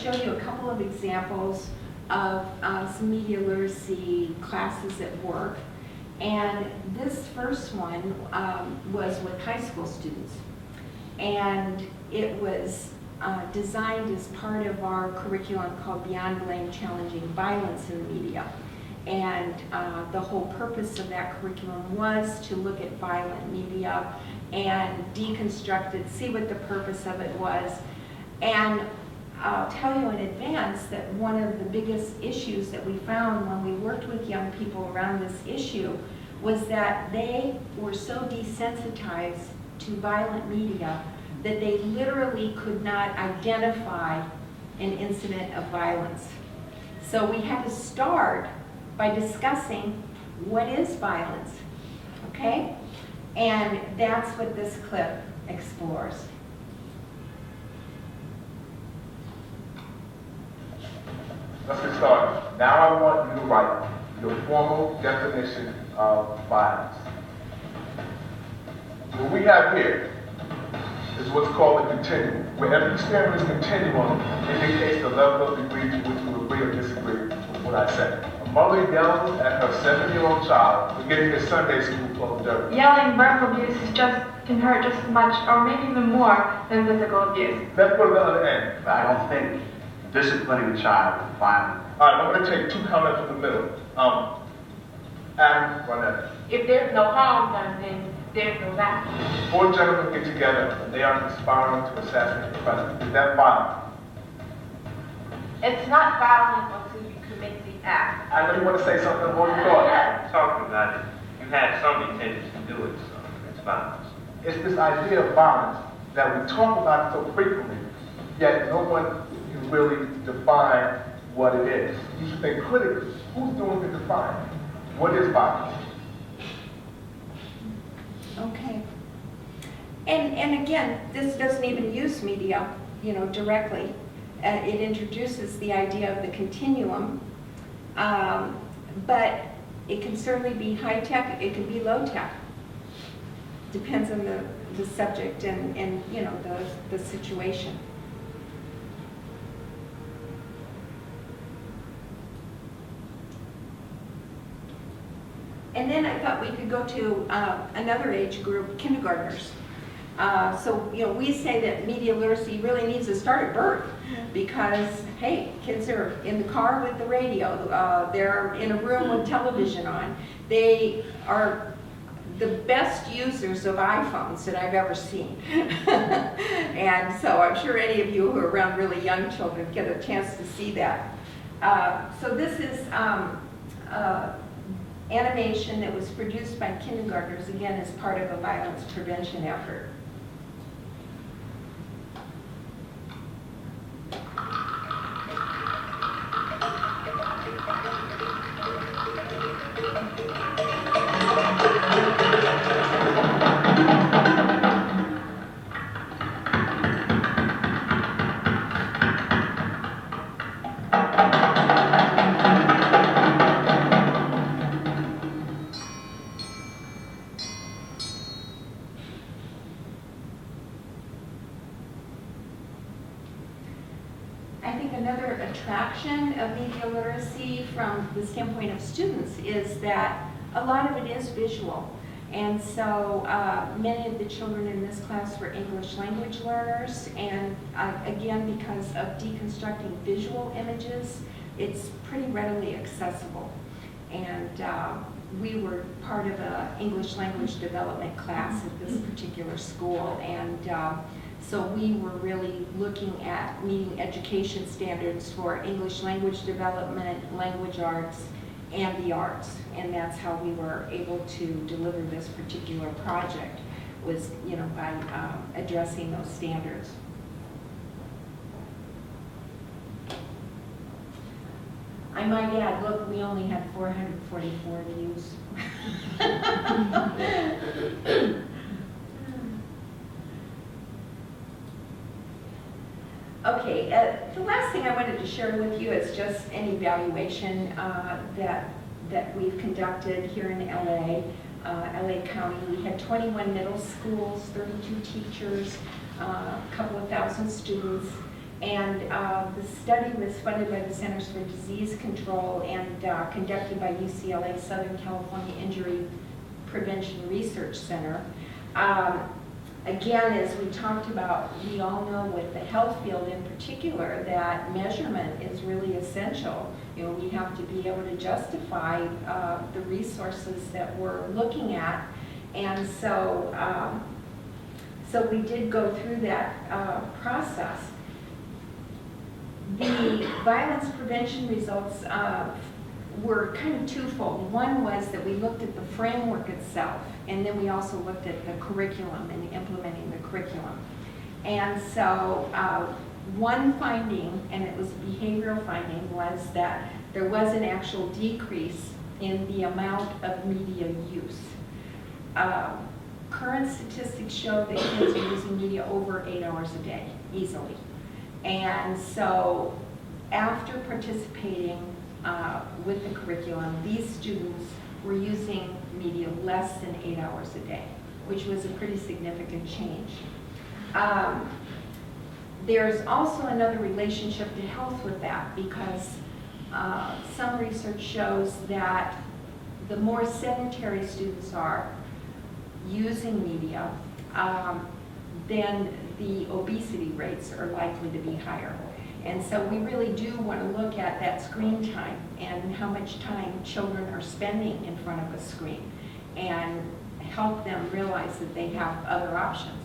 show you a couple of examples of some media literacy classes at work. And this first one was with high school students. And it was designed as part of our curriculum called Beyond Blame, Challenging Violence in the Media. And the whole purpose of that curriculum was to look at violent media and deconstruct it, see what the purpose of it was. And I'll tell you in advance that one of the biggest issues that we found when we worked with young people around this issue was that they were so desensitized to violent media that they literally could not identify an incident of violence. So we had to start by discussing what is violence, okay? And that's what this clip explores. Let's get started. Now I want you to write your formal definition of violence. What we have here is what's called a continuum, where every step in this continuum indicates the level of degree to which you agree or disagree with what I said. A mother yells at her 7-year-old child for getting his Sunday school clothes dirty. Yelling verbal abuse can hurt just as much, or maybe even more, than physical abuse. Let's go to the other end. I don't think disciplining a child is violent. All right, I'm going to take 2 comments from the middle. Adam, run that. If there's no harm done, then there's no violence. 4 gentlemen get together and they are conspiring to assassinate the president. Is that violent? It's not violent until you commit the act. I know you want to say something more than thought. Talking about it, you had some intentions to do it, so it's violence. It's this idea of violence that we talk about so frequently, yet no one can really define what it is. You should think critically, who's doing the defining? What is violence? Okay. And again, this doesn't even use media, directly. It introduces the idea of the continuum, but it can certainly be high tech, it can be low tech. Depends on the subject and the situation. And then I thought we could go to another age group, kindergartners. So we say that media literacy really needs to start at birth because, hey, kids are in the car with the radio, they're in a room with television on. They are the best users of iPhones that I've ever seen. And so I'm sure any of you who are around really young children get a chance to see that. So this is animation that was produced by kindergartners, again, as part of a violence prevention effort. I think another attraction of media literacy from the standpoint of students is that a lot of it is visual. And so many of the children in this class were English language learners, and again, because of deconstructing visual images, it's pretty readily accessible. And we were part of an English language development class at this particular school, and so we were really looking at meeting education standards for English language development, language arts, and the arts. And that's how we were able to deliver this particular project, was by addressing those standards. I might add, look, we only had 444 views. Okay, the last thing I wanted to share with you is just an evaluation that we've conducted here in LA, LA County. We had 21 middle schools, 32 teachers, a couple of thousand students, And the study was funded by the Centers for Disease Control and conducted by UCLA Southern California Injury Prevention Research Center. Again, as we talked about, we all know with the health field in particular that measurement is really essential. You know, we have to be able to justify the resources that we're looking at. And so, so we did go through that process. The violence prevention results were kind of twofold. One was that we looked at the framework itself, and then we also looked at the curriculum and implementing the curriculum. And so one finding, and it was a behavioral finding, was that there was an actual decrease in the amount of media use. Current statistics show that kids are using media over 8 hours a day, easily. And so after participating with the curriculum, these students were using media less than 8 hours a day, which was a pretty significant change. There's also another relationship to health with that, because some research shows that the more sedentary students are using media, then the obesity rates are likely to be higher. And so we really do want to look at that screen time and how much time children are spending in front of a screen and help them realize that they have other options.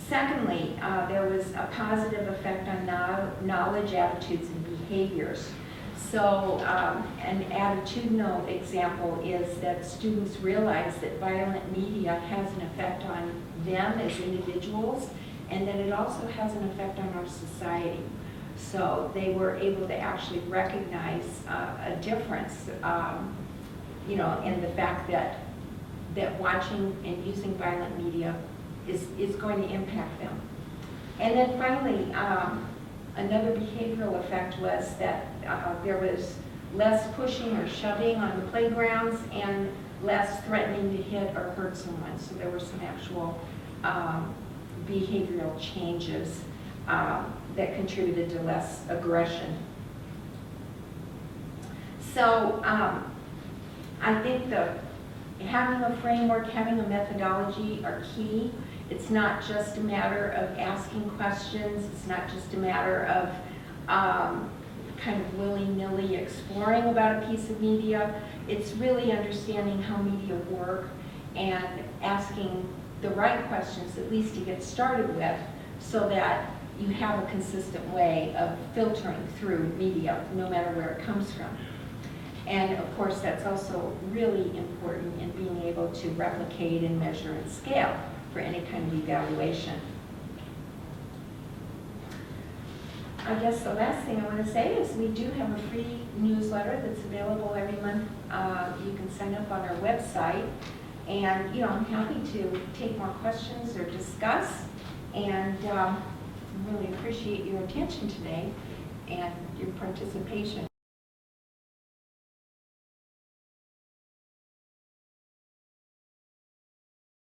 Secondly, there was a positive effect on knowledge, attitudes, and behaviors. So an attitudinal example is that students realize that violent media has an effect on them as individuals, and that it also has an effect on our society. So they were able to actually recognize a difference, you know, in the fact that watching and using violent media is going to impact them. And then finally, another behavioral effect was that there was less pushing or shoving on the playgrounds and less threatening to hit or hurt someone. So there were some actual behavioral changes that contributed to less aggression. So I think having a framework, having a methodology are key. It's not just a matter of asking questions. It's not just a matter of kind of willy-nilly exploring about a piece of media. It's really understanding how media work and asking the right questions, at least to get started with, so that you have a consistent way of filtering through media, no matter where it comes from. And of course, that's also really important in being able to replicate and measure and scale for any kind of evaluation. I guess the last thing I want to say is we do have a free newsletter that's available every month. You can sign up on our website, and you know, I'm happy to take more questions or discuss, and really appreciate your attention today and your participation.